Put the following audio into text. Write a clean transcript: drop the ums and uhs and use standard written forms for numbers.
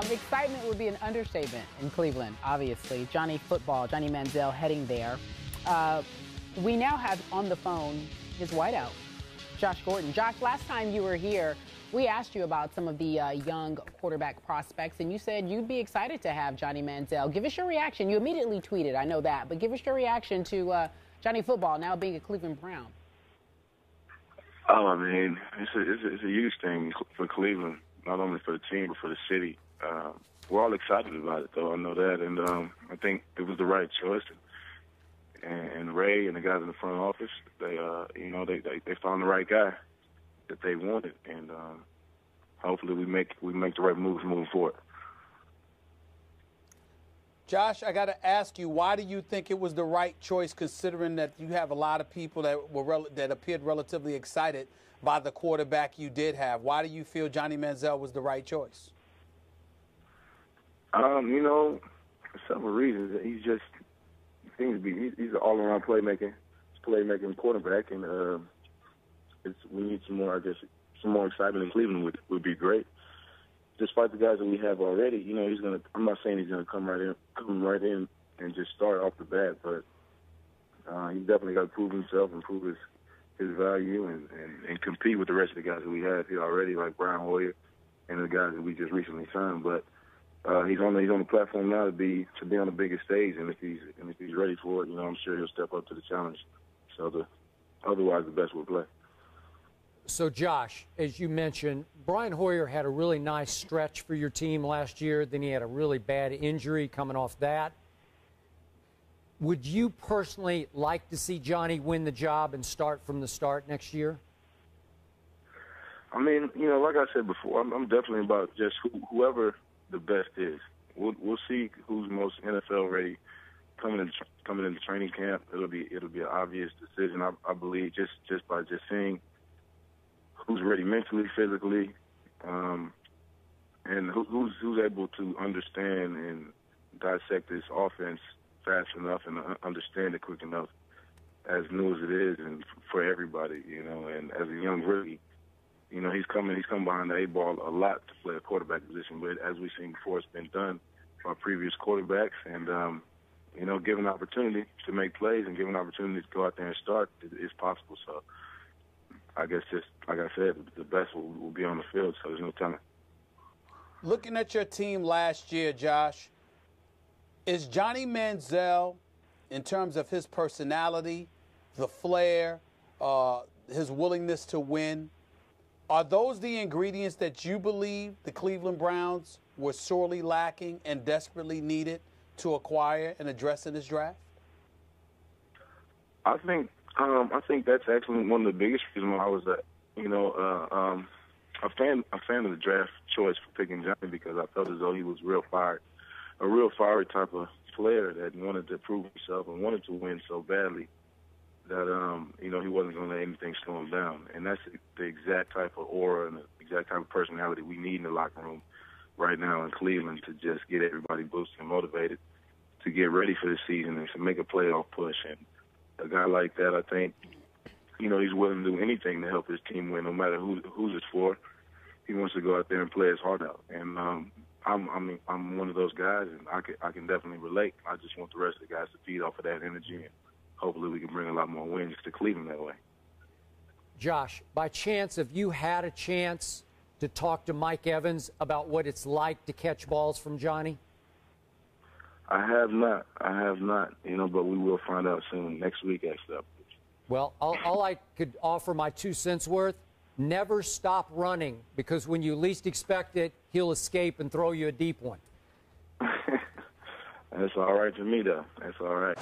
Excitement would be an understatement in Cleveland, obviously. Johnny Manziel heading there. We now have on the phone his wideout, Josh Gordon. Josh, last time you were here, we asked you about some of the young quarterback prospects, and you said you'd be excited to have Johnny Manziel. Give us your reaction. You immediately tweeted, I know that, but give us your reaction to Johnny Football now being a Cleveland Brown. Oh, I mean, it's a huge thing for Cleveland, not only for the team, but for the city. We're all excited about it, though. I know that, and I think it was the right choice. And Ray and the guys in the front office, they found the right guy that they wanted, and hopefully we make the right moves moving forward. Josh, I got to ask you, why do you think it was the right choice, considering that you have a lot of people that appeared relatively excited by the quarterback you did have? Why do you feel Johnny Manziel was the right choice? Several reasons. He's an all-around playmaking quarterback, and we need some more excitement in Cleveland would be great. Despite the guys that we have already, I'm not saying he's gonna come right in and just start off the bat, but he's definitely got to prove himself and prove his value and compete with the rest of the guys that we have here already, like Brian Hoyer and the guys that we just recently signed. But he's on the platform now to be on the biggest stage, and if he's ready for it, I'm sure he'll step up to the challenge. So otherwise, the best will play. So, Josh, as you mentioned, Brian Hoyer had a really nice stretch for your team last year. Then he had a really bad injury coming off that. Would you personally like to see Johnny win the job and start from the start next year? I mean, like I said before, I'm definitely about just whoever the best is. We'll see who's most NFL ready coming into training camp. It'll be an obvious decision, I believe, just by seeing who's ready mentally, physically, and who's able to understand and dissect this offense fast enough and understand it quick enough, as new as it is, and for everybody, And as a young rookie, he's come behind the 8-ball a lot to play a quarterback position. But as we've seen before, it's been done by previous quarterbacks, and given opportunity to make plays and given opportunity to go out there and start is possible. So I guess just like I said, the best will be on the field, so there's no telling. Looking at your team last year, Josh, is Johnny Manziel, in terms of his personality, the flair, his willingness to win, are those the ingredients that you believe the Cleveland Browns were sorely lacking and desperately needed to acquire and address in this draft? I think that's actually one of the biggest reasons why I was a fan of the draft choice for picking Johnny, because I felt as though he was a real fiery type of player that wanted to prove himself and wanted to win so badly that he wasn't going to let anything slow him down. And that's the exact type of aura and the exact type of personality we need in the locker room right now in Cleveland to just get everybody boosted and motivated to get ready for the season and to make a playoff push. And a guy like that, I think, he's willing to do anything to help his team win, no matter who's it's for. He wants to go out there and play his heart out. And I'm one of those guys, and I can definitely relate. I just want the rest of the guys to feed off of that energy, and hopefully we can bring a lot more wins to Cleveland that way. Josh, by chance, have you had a chance to talk to Mike Evans about what it's like to catch balls from Johnny? I have not, but we will find out soon, next week, actually. Well, all I could offer my 2 cents worth, never stop running, because when you least expect it, he'll escape and throw you a deep one. That's all right to me, though. That's all right.